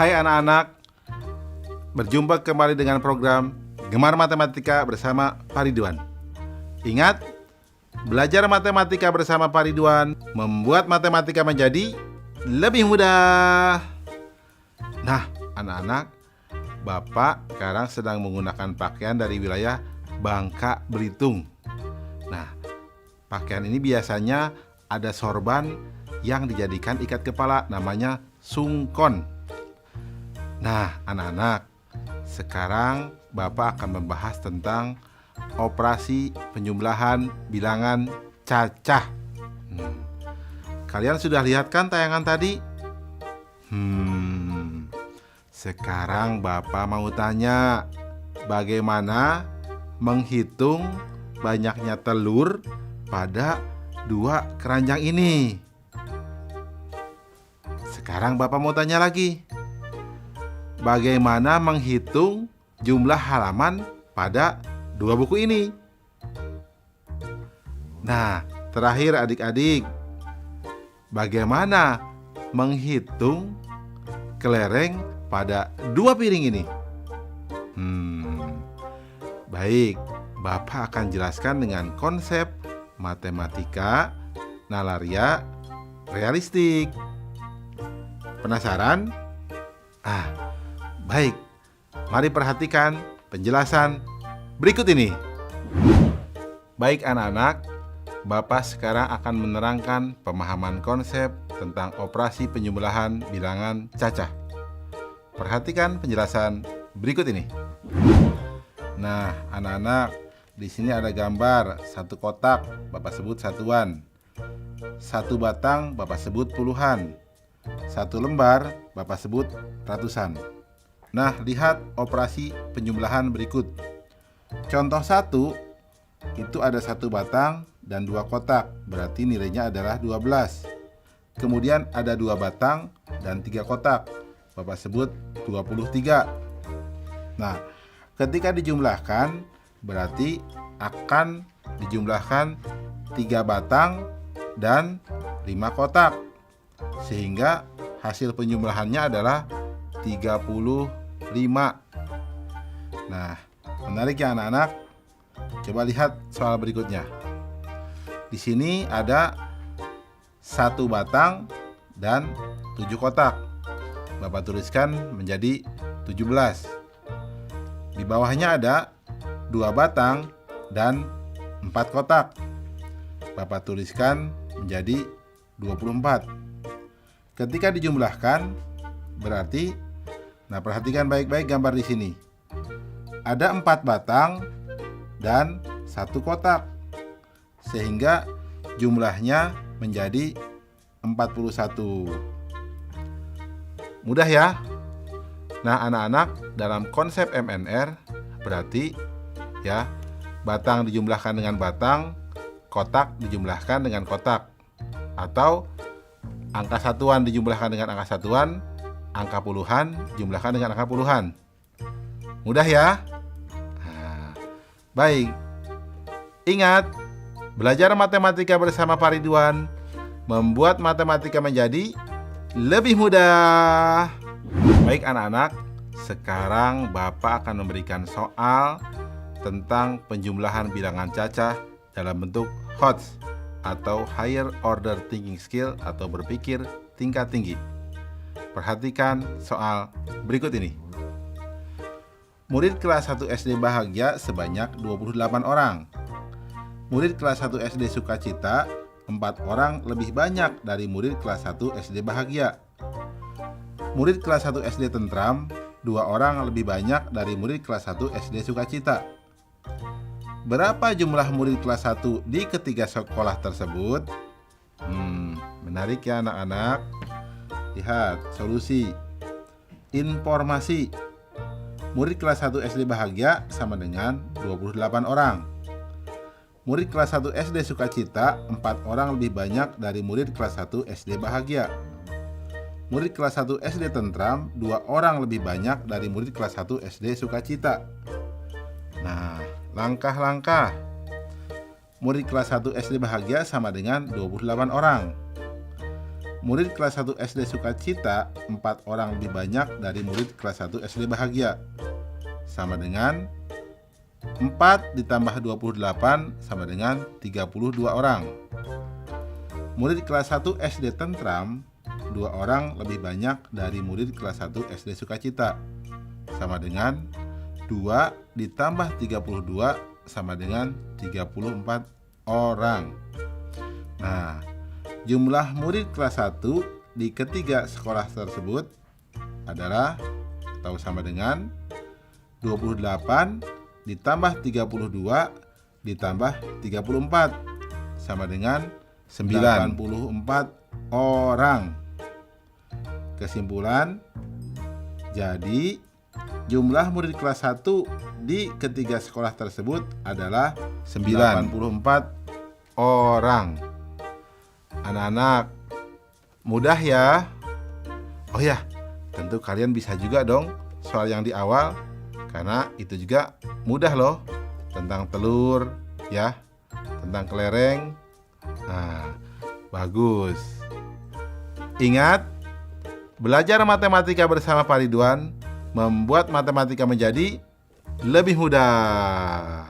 Hai anak-anak, berjumpa kembali dengan program Gemar Matematika bersama Pak Ridwan. Ingat, belajar matematika bersama Pak Ridwan membuat matematika menjadi lebih mudah. Nah, anak-anak, Bapak sekarang sedang menggunakan pakaian dari wilayah Bangka Belitung. Nah, pakaian ini biasanya ada sorban yang dijadikan ikat kepala, namanya sungkon. Nah, anak-anak, sekarang Bapak akan membahas tentang operasi penjumlahan bilangan cacah. Kalian sudah lihat kan tayangan tadi? Sekarang Bapak mau tanya, bagaimana menghitung banyaknya telur pada dua keranjang ini? Sekarang Bapak mau tanya lagi, bagaimana menghitung jumlah halaman pada dua buku ini? Nah, terakhir adik-adik, bagaimana menghitung kelereng pada dua piring ini? Baik, Bapak akan jelaskan dengan konsep matematika nalaria realistik. Penasaran? Baik, mari perhatikan penjelasan berikut ini. Baik anak-anak, Bapak sekarang akan menerangkan pemahaman konsep tentang operasi penjumlahan bilangan cacah. Perhatikan penjelasan berikut ini. Nah, anak-anak, di sini ada gambar satu kotak, Bapak sebut satuan. Satu batang, Bapak sebut puluhan. Satu lembar, Bapak sebut ratusan. Nah, lihat operasi penjumlahan berikut. Contoh 1, itu ada satu batang dan dua kotak, berarti nilainya adalah 12. Kemudian ada dua batang dan tiga kotak, Bapak sebut 23. Nah, ketika dijumlahkan, berarti akan dijumlahkan 3 batang dan 5 kotak, sehingga hasil penjumlahannya adalah 35. Nah, menarik ya anak-anak? Coba lihat soal berikutnya. Di sini ada satu batang dan 7 kotak. Bapak tuliskan menjadi 17. Di bawahnya ada 2 batang dan 4 kotak. Bapak tuliskan menjadi 24. Ketika dijumlahkan, berarti, nah perhatikan baik-baik gambar di sini. Ada 4 batang dan 1 kotak, sehingga jumlahnya menjadi 41. Mudah ya? Nah anak-anak, dalam konsep MNR berarti ya, batang dijumlahkan dengan batang, kotak dijumlahkan dengan kotak, atau angka satuan dijumlahkan dengan angka satuan, angka puluhan dijumlahkan dengan angka puluhan. Mudah ya? Nah, baik. Ingat, belajar matematika bersama Pak Ridwan membuat matematika menjadi lebih mudah. Baik anak-anak, sekarang Bapak akan memberikan soal tentang penjumlahan bilangan cacah dalam bentuk HOTS atau Higher Order Thinking Skill atau berpikir tingkat tinggi. Perhatikan soal berikut ini. Murid kelas 1 SD bahagia sebanyak 28 orang. Murid kelas 1 SD sukacita 4 orang lebih banyak dari murid kelas 1 SD bahagia. Murid kelas 1 SD tentram 2 orang lebih banyak dari murid kelas 1 SD sukacita. Berapa jumlah murid kelas 1 di ketiga sekolah tersebut? Menarik ya anak-anak. Lihat solusi. Informasi. Murid kelas 1 SD bahagia sama dengan 28 orang. Murid kelas 1 SD sukacita 4 orang lebih banyak dari murid kelas 1 SD bahagia. Murid kelas 1 SD tentram 2 orang lebih banyak dari murid kelas 1 SD sukacita. Nah, langkah-langkah. Murid kelas 1 SD bahagia sama dengan 28 orang. Murid kelas 1 SD sukacita 4 orang lebih banyak dari murid kelas 1 SD bahagia. Sama dengan 4 ditambah 28 sama dengan 32 orang. Murid kelas 1 SD tentram 2 orang lebih banyak dari murid kelas 1 SD sukacita. Sama dengan 2 ditambah 32 sama dengan 34 orang. Nah, jumlah murid kelas 1 di ketiga sekolah tersebut adalah atau sama dengan 28 ditambah 32 ditambah 34 sama dengan 94 orang. Kesimpulan, jadi jumlah murid kelas 1 di ketiga sekolah tersebut adalah 94 orang. Anak-anak, mudah ya? Oh ya, tentu kalian bisa juga dong soal yang di awal, karena itu juga mudah loh. Tentang telur, ya, tentang kelereng. Nah, bagus. Ingat, belajar matematika bersama Pak Ridwan membuat matematika menjadi lebih mudah.